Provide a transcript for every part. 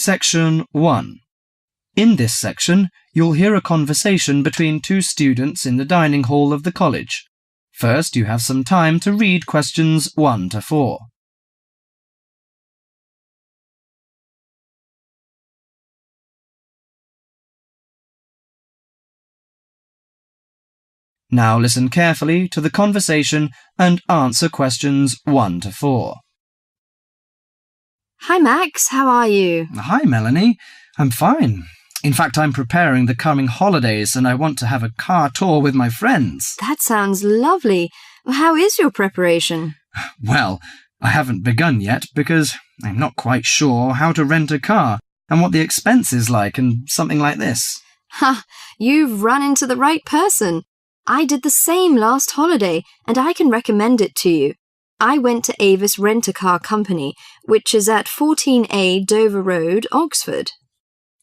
Section 1. In this section, you'll hear a conversation between two students in the dining hall of the college. First, you have some time to read questions 1 to 4. Now listen carefully to the conversation and answer questions 1 to 4. Hi Max, how are you? Hi Melanie, I'm fine. In fact, I'm preparing the coming holidays and I want to have a car tour with my friends. That sounds lovely. How is your preparation? Well, I haven't begun yet because I'm not quite sure how to rent a car and what the expense is like and something like this. Ha! You've run into the right person. I did the same last holiday and I can recommend it to you. I went to Avis Rent-A-Car Company, which is at 14A Dover Road, Oxford.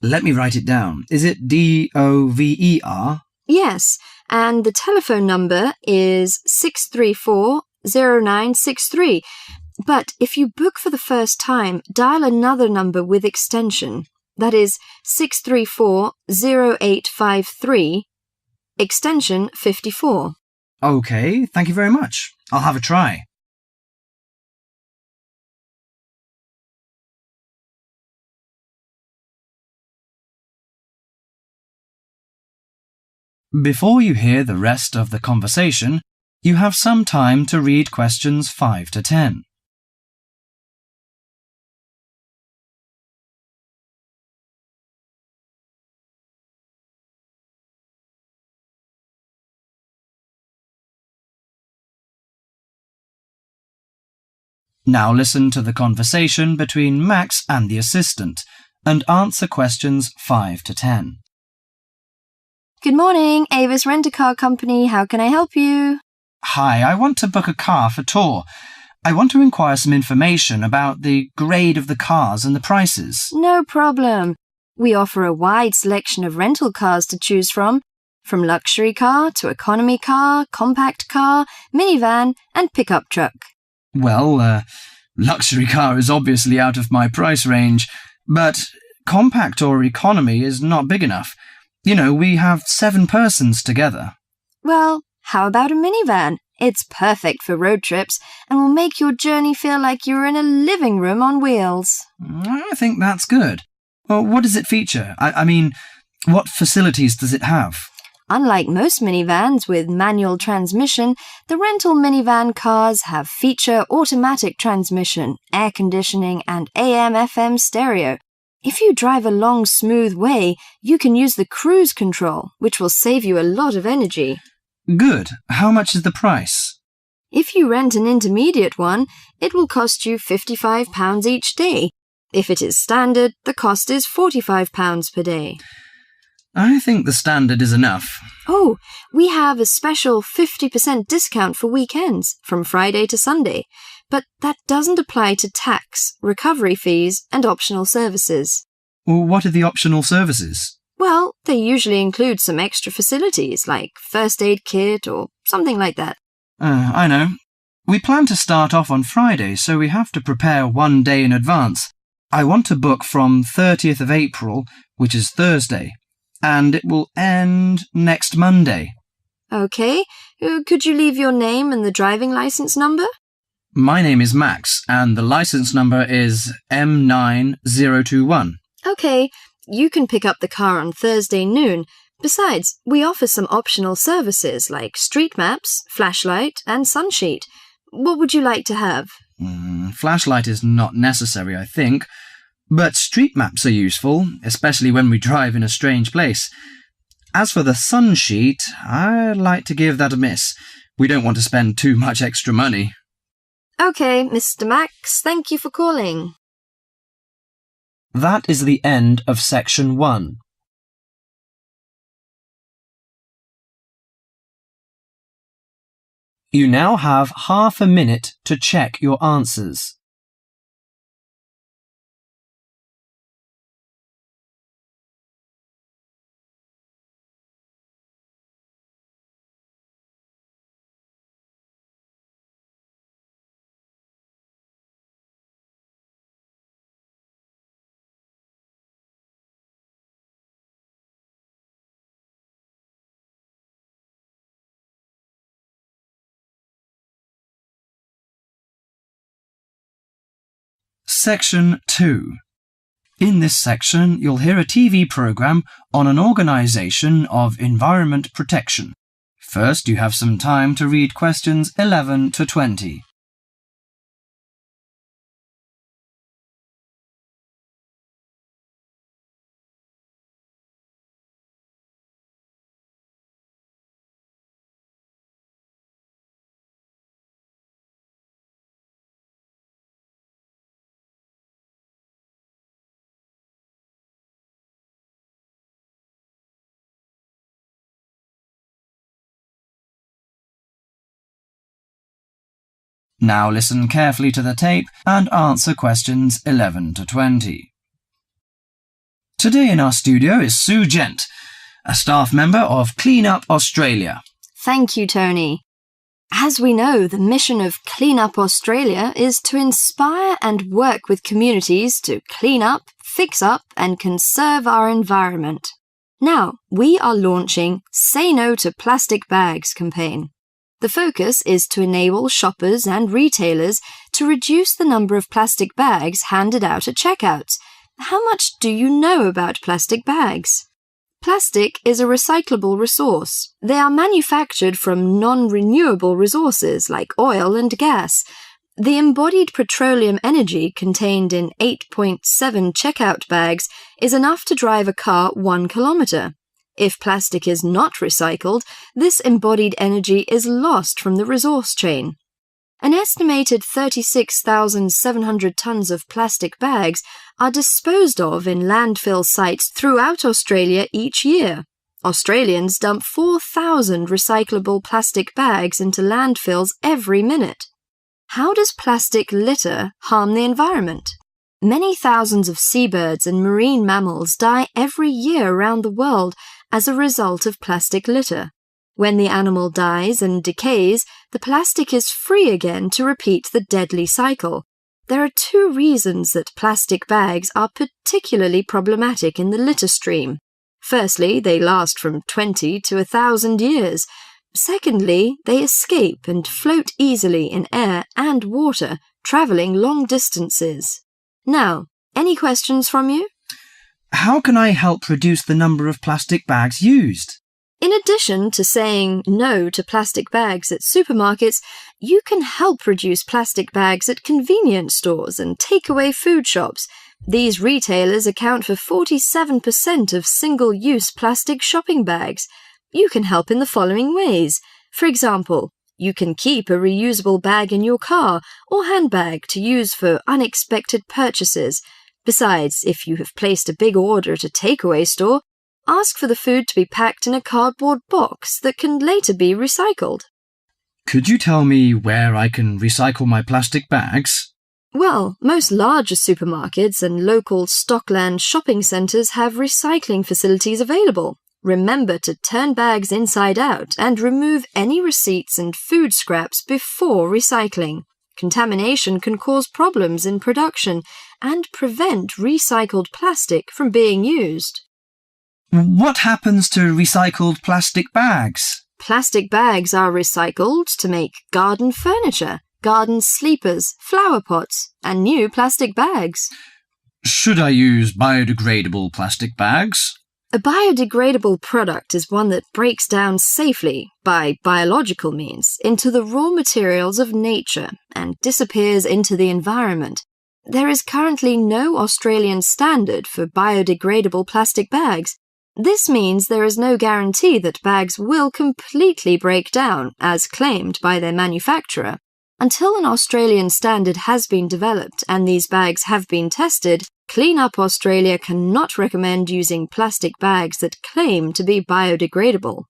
Let me write it down. Is it DOVER? Yes, and the telephone number is 634-0963. But if you book for the first time, dial another number with extension. That is 634-0853, extension 54. OK, thank you very much. I'll have a try. Before you hear the rest of the conversation, you have some time to read questions 5 to 10. Now listen to the conversation between Max and the assistant and answer questions 5 to 10. Good morning, Avis Rent-A-Car Company. How can I help you? Hi, I want to book a car for tour. I want to inquire some information about the grade of the cars and the prices. No problem. We offer a wide selection of rental cars to choose from luxury car to economy car, compact car, minivan, and pickup truck. Well, luxury car is obviously out of my price range, but compact or economy is not big enough. You know, we have 7 persons together. Well, how about a minivan? It's perfect for road trips and will make your journey feel like you're in a living room on wheels. I think that's good. Well, what does it feature? I mean, what facilities does it have? Unlike most minivans with manual transmission, the rental minivan cars have feature automatic transmission, air conditioning, and AM/FM stereo. If you drive a long, smooth way, you can use the cruise control, which will save you a lot of energy. Good. How much is the price? If you rent an intermediate one, it will cost you £55 each day. If it is standard, the cost is £45 per day. I think the standard is enough. Oh, we have a special 50% discount for weekends, from Friday to Sunday. But that doesn't apply to tax, recovery fees, and optional services. Well, what are the optional services? Well, they usually include some extra facilities, like first aid kit or something like that. I know. We plan to start off on Friday, so we have to prepare 1 day in advance. I want to book from 30th of April, which is Thursday, and it will end next Monday. OK. Could you leave your name and the driving license number? My name is Max, and the license number is M9021. OK. You can pick up the car on Thursday noon. Besides, we offer some optional services like street maps, flashlight, and sunsheet. What would you like to have? Flashlight is not necessary, I think. But street maps are useful, especially when we drive in a strange place. As for the sunsheet, I'd like to give that a miss. We don't want to spend too much extra money. OK, Mr. Max, thank you for calling. That is the end of section 1. You now have half a minute to check your answers. Section 2. In this section, you'll hear a TV program on an organisation of environment protection. First, you have some time to read questions 11 to 20. Now listen carefully to the tape and answer questions 11 to 20. Today in our studio is Sue Gent, a staff member of Clean Up Australia. Thank you, Tony. As we know, the mission of Clean Up Australia is to inspire and work with communities to clean up, fix up and conserve our environment. Now, we are launching Say No to Plastic Bags campaign. The focus is to enable shoppers and retailers to reduce the number of plastic bags handed out at checkouts. How much do you know about plastic bags? Plastic is a recyclable resource. They are manufactured from non-renewable resources like oil and gas. The embodied petroleum energy contained in 8.7 checkout bags is enough to drive a car 1 kilometre. If plastic is not recycled, this embodied energy is lost from the resource chain. An estimated 36,700 tonnes of plastic bags are disposed of in landfill sites throughout Australia each year. Australians dump 4,000 recyclable plastic bags into landfills every minute. How does plastic litter harm the environment? Many thousands of seabirds and marine mammals die every year around the world as a result of plastic litter. When the animal dies and decays, the plastic is free again to repeat the deadly cycle. There are 2 reasons that plastic bags are particularly problematic in the litter stream. Firstly, they last from 20 to 1,000 years. Secondly, they escape and float easily in air and water, travelling long distances. Now, any questions from you? How can I help reduce the number of plastic bags used? In addition to saying no to plastic bags at supermarkets, you can help reduce plastic bags at convenience stores and takeaway food shops. These retailers account for 47% of single-use plastic shopping bags. You can help in the following ways. For example, you can keep a reusable bag in your car or handbag to use for unexpected purchases. Besides, if you have placed a big order at a takeaway store, ask for the food to be packed in a cardboard box that can later be recycled. Could you tell me where I can recycle my plastic bags? Well, most larger supermarkets and local Stockland shopping centres have recycling facilities available. Remember to turn bags inside out and remove any receipts and food scraps before recycling. Contamination can cause problems in production and prevent recycled plastic from being used. What happens to recycled plastic bags? Plastic bags are recycled to make garden furniture, garden sleepers, flower pots, and new plastic bags. Should I use biodegradable plastic bags? A biodegradable product is one that breaks down safely, by biological means, into the raw materials of nature and disappears into the environment. There is currently no Australian standard for biodegradable plastic bags. This means there is no guarantee that bags will completely break down, as claimed by their manufacturer. Until an Australian standard has been developed and these bags have been tested, Clean Up Australia cannot recommend using plastic bags that claim to be biodegradable.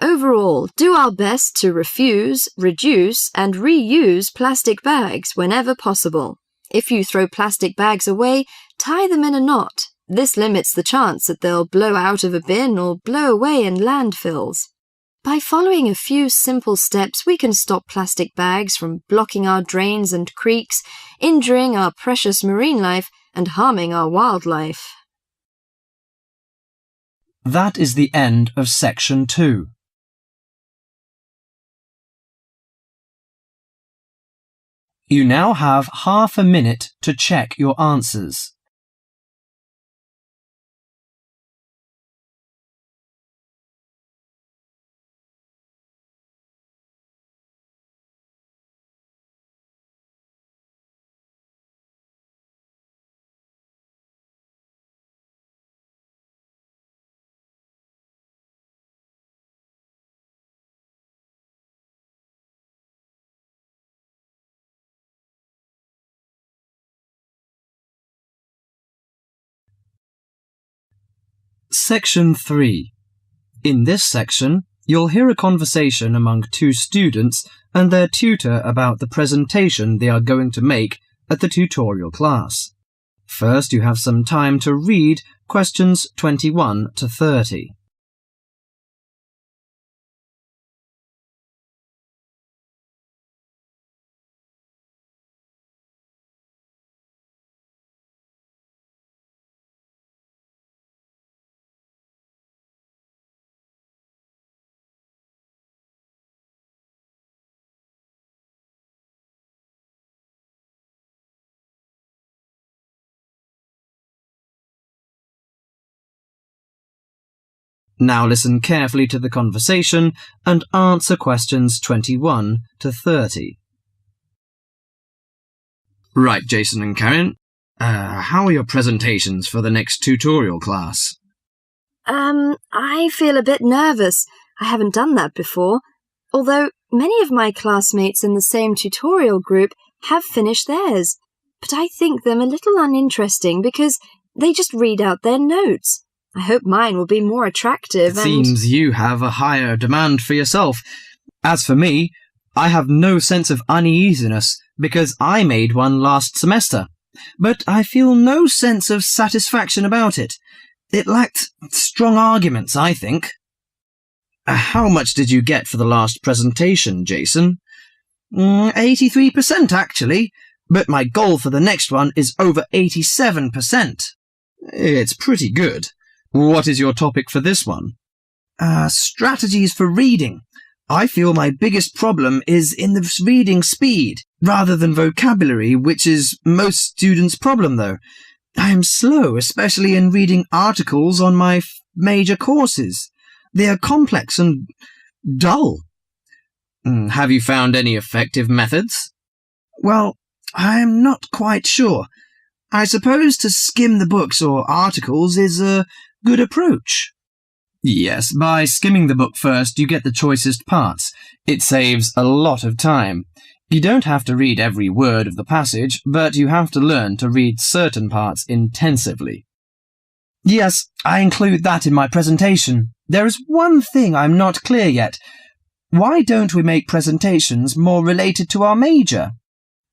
Overall, do our best to refuse, reduce, and reuse plastic bags whenever possible. If you throw plastic bags away, tie them in a knot. This limits the chance that they'll blow out of a bin or blow away in landfills. By following a few simple steps, we can stop plastic bags from blocking our drains and creeks, injuring our precious marine life, and harming our wildlife. That is the end of Section 2. You now have half a minute to check your answers. Section 3. In this section, you'll hear a conversation among two students and their tutor about the presentation they are going to make at the tutorial class. First, you have some time to read questions 21 to 30. Now listen carefully to the conversation and answer questions 21 to 30. Right, Jason and Karen. How are your presentations for the next tutorial class? I feel a bit nervous. I haven't done that before. Although many of my classmates in the same tutorial group have finished theirs. But I think them a little uninteresting because they just read out their notes. I hope mine will be more attractive It seems you have a higher demand for yourself. As for me, I have no sense of uneasiness because I made one last semester, but I feel no sense of satisfaction about it. It lacked strong arguments, I think. How much did you get for the last presentation, Jason? 83% actually, but my goal for the next one is over 87%. It's pretty good. What is your topic for this one? Strategies for reading. I feel my biggest problem is in the reading speed, rather than vocabulary, which is most students' problem, though. I am slow, especially in reading articles on my major courses. They are complex and dull. Have you found any effective methods? Well, I am not quite sure. I suppose to skim the books or articles is a good approach. Yes, by skimming the book first, you get the choicest parts. It saves a lot of time. You don't have to read every word of the passage, but you have to learn to read certain parts intensively. Yes, I include that in my presentation. There is one thing I'm not clear yet. Why don't we make presentations more related to our major?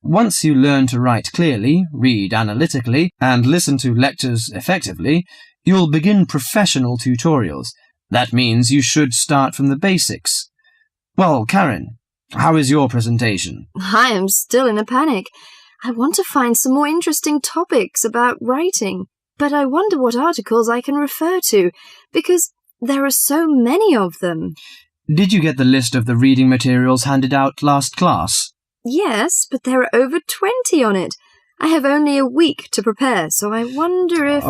Once you learn to write clearly, read analytically, and listen to lectures effectively, you'll begin professional tutorials. That means you should start from the basics. Well, Karen, how is your presentation? I am still in a panic. I want to find some more interesting topics about writing, but I wonder what articles I can refer to, because there are so many of them. Did you get the list of the reading materials handed out last class? Yes, but there are over 20 on it. I have only a week to prepare, so I wonder if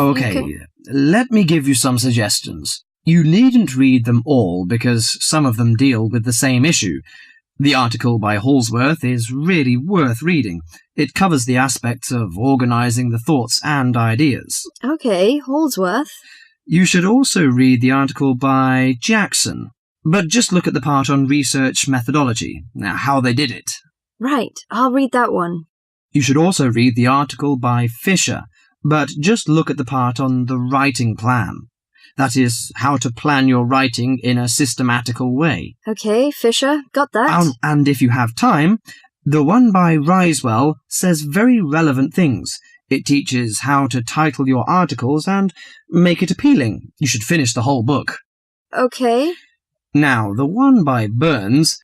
let me give you some suggestions. You needn't read them all because some of them deal with the same issue. The article by Holsworth is really worth reading. It covers the aspects of organising the thoughts and ideas. Okay, Holsworth. You should also read the article by Jackson, but just look at the part on research methodology, how they did it. Right, I'll read that one. You should also read the article by Fisher, but just look at the part on the writing plan. That is, how to plan your writing in a systematical way. Okay, Fisher, got that. And if you have time, the one by Risewell says very relevant things. It teaches how to title your articles and make it appealing. You should finish the whole book. Okay. Now, the one by Burns,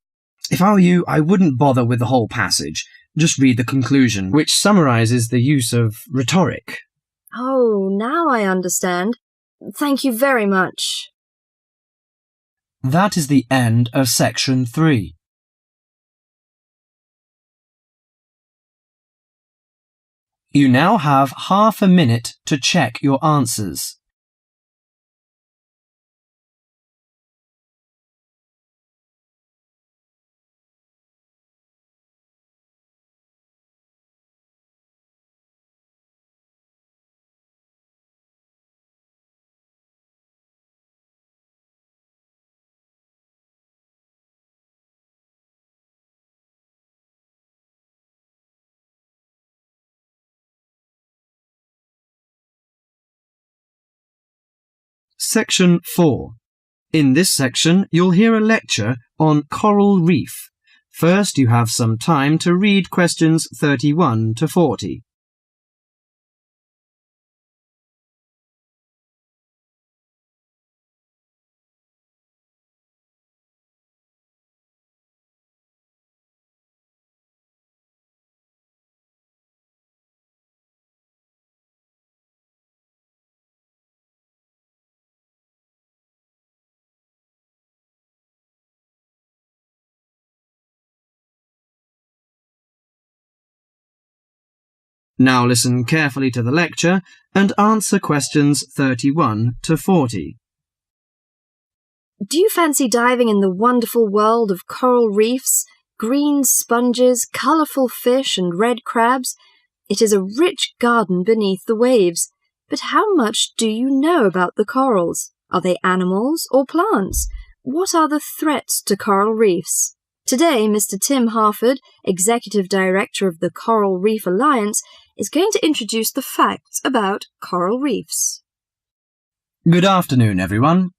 if I were you, I wouldn't bother with the whole passage. Just read the conclusion, which summarizes the use of rhetoric. Oh, now I understand. Thank you very much. That is the end of section 3. You now have half a minute to check your answers. Section 4. In this section, you'll hear a lecture on coral reef. First, you have some time to read questions 31 to 40. Now listen carefully to the lecture and answer questions 31 to 40. Do you fancy diving in the wonderful world of coral reefs, green sponges, colourful fish and red crabs? It is a rich garden beneath the waves. But how much do you know about the corals? Are they animals or plants? What are the threats to coral reefs? Today, Mr. Tim Harford, Executive Director of the Coral Reef Alliance, is going to introduce the facts about coral reefs. Good afternoon, everyone.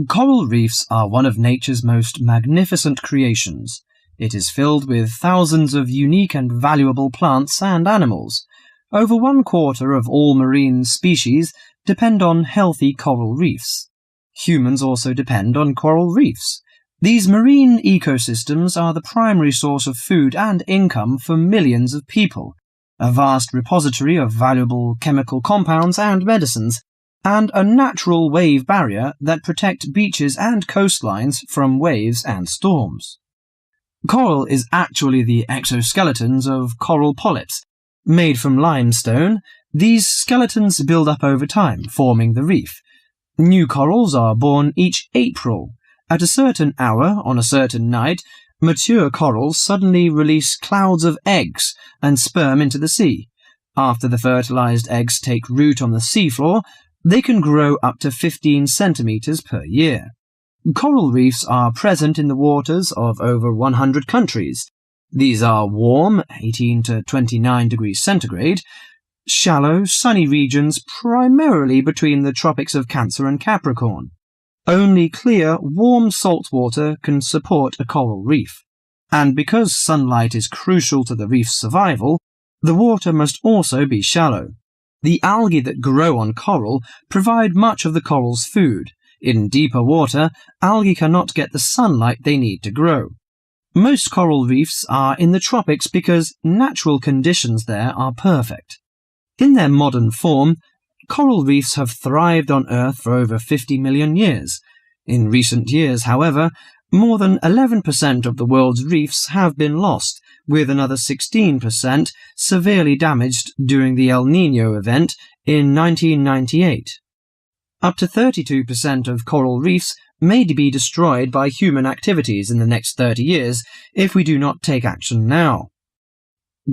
Coral reefs are one of nature's most magnificent creations. It is filled with thousands of unique and valuable plants and animals. Over 1/4 of all marine species depend on healthy coral reefs. Humans also depend on coral reefs. These marine ecosystems are the primary source of food and income for millions of people, a vast repository of valuable chemical compounds and medicines, and a natural wave barrier that protect beaches and coastlines from waves and storms. Coral is actually the exoskeletons of coral polyps. Made from limestone, these skeletons build up over time, forming the reef. New corals are born each April. At a certain hour, on a certain night, mature corals suddenly release clouds of eggs and sperm into the sea. After the fertilized eggs take root on the seafloor, they can grow up to 15 centimeters per year. Coral reefs are present in the waters of over 100 countries. These are warm, 18 to 29 degrees centigrade, shallow, sunny regions primarily between the tropics of Cancer and Capricorn. Only clear, warm salt water can support a coral reef. And because sunlight is crucial to the reef's survival, the water must also be shallow. The algae that grow on coral provide much of the coral's food. In deeper water, algae cannot get the sunlight they need to grow. Most coral reefs are in the tropics because natural conditions there are perfect. In their modern form, coral reefs have thrived on Earth for over 50 million years. In recent years, however, more than 11% of the world's reefs have been lost, with another 16% severely damaged during the El Niño event in 1998. Up to 32% of coral reefs may be destroyed by human activities in the next 30 years if we do not take action now.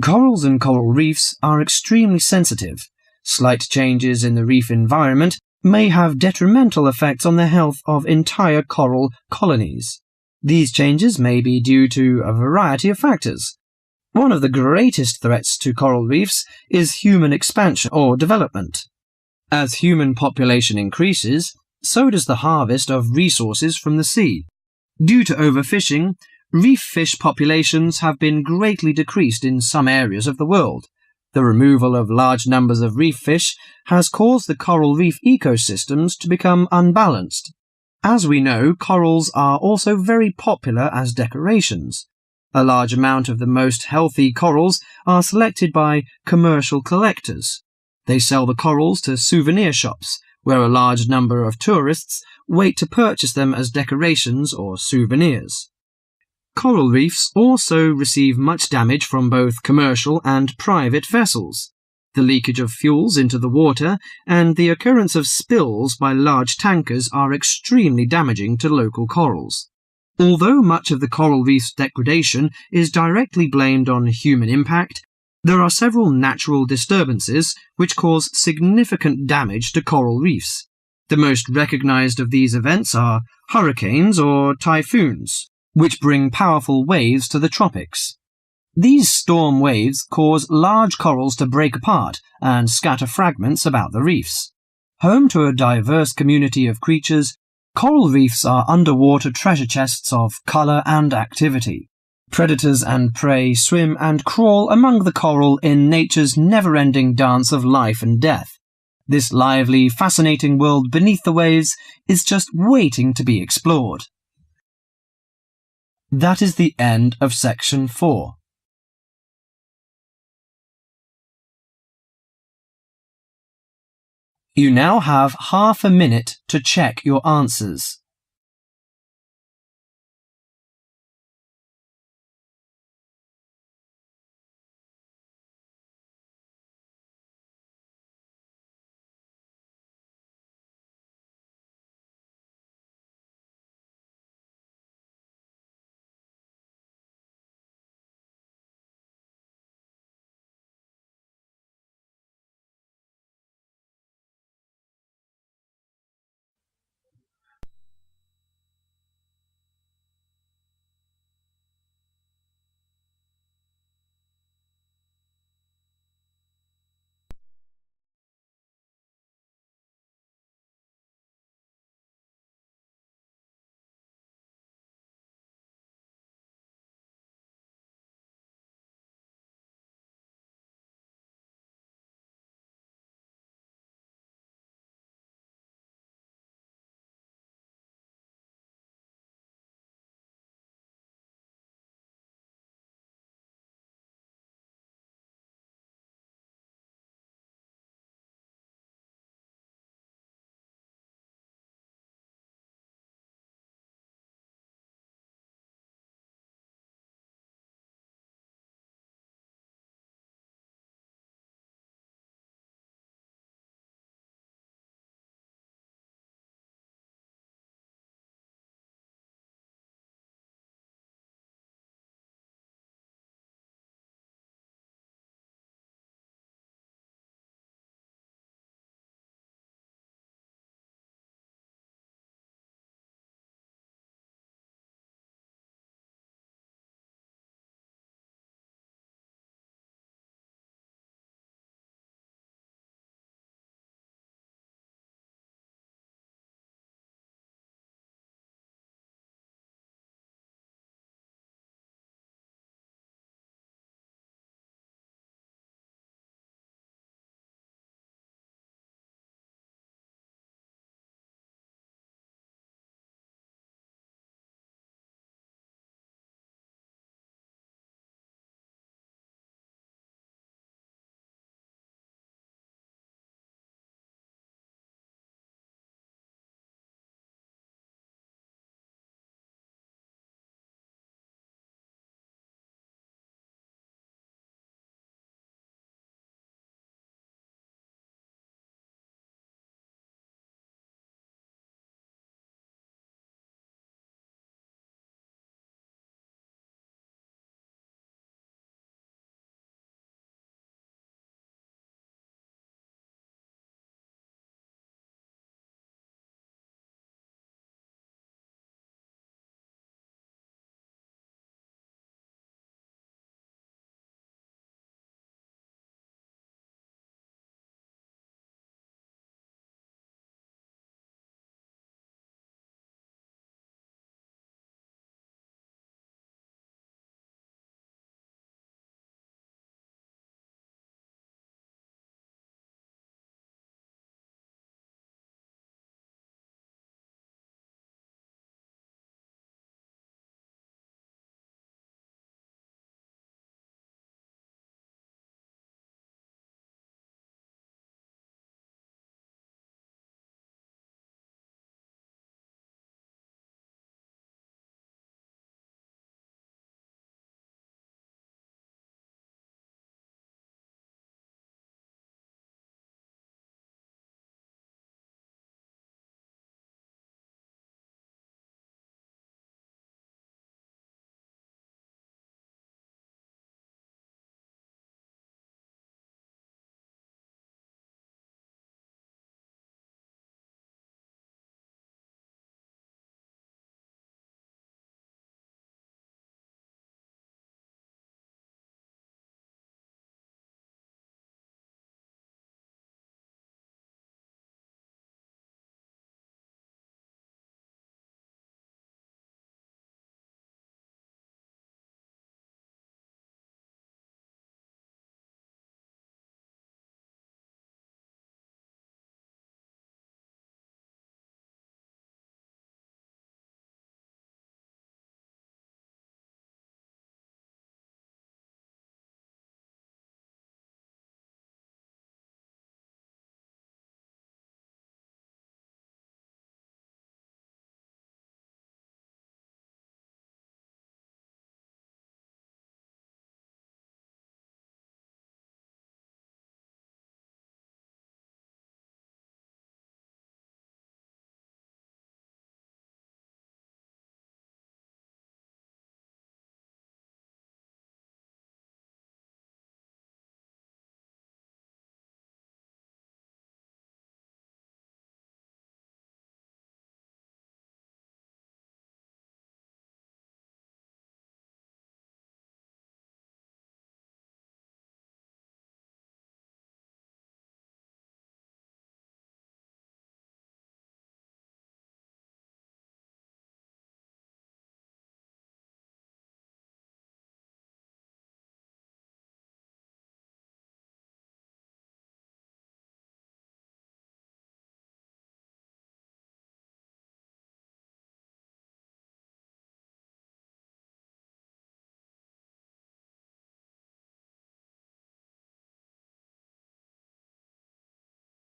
Corals and coral reefs are extremely sensitive. Slight changes in the reef environment may have detrimental effects on the health of entire coral colonies. These changes may be due to a variety of factors. One of the greatest threats to coral reefs is human expansion or development. As human population increases, so does the harvest of resources from the sea. Due to overfishing, reef fish populations have been greatly decreased in some areas of the world. The removal of large numbers of reef fish has caused the coral reef ecosystems to become unbalanced. As we know, corals are also very popular as decorations. A large amount of the most healthy corals are selected by commercial collectors. They sell the corals to souvenir shops, where a large number of tourists wait to purchase them as decorations or souvenirs. Coral reefs also receive much damage from both commercial and private vessels. The leakage of fuels into the water and the occurrence of spills by large tankers are extremely damaging to local corals. Although much of the coral reef's degradation is directly blamed on human impact, there are several natural disturbances which cause significant damage to coral reefs. The most recognized of these events are hurricanes or typhoons, which bring powerful waves to the tropics. These storm waves cause large corals to break apart and scatter fragments about the reefs. Home to a diverse community of creatures, coral reefs are underwater treasure chests of colour and activity. Predators and prey swim and crawl among the coral in nature's never-ending dance of life and death. This lively, fascinating world beneath the waves is just waiting to be explored. That is the end of section 4. You now have half a minute to check your answers.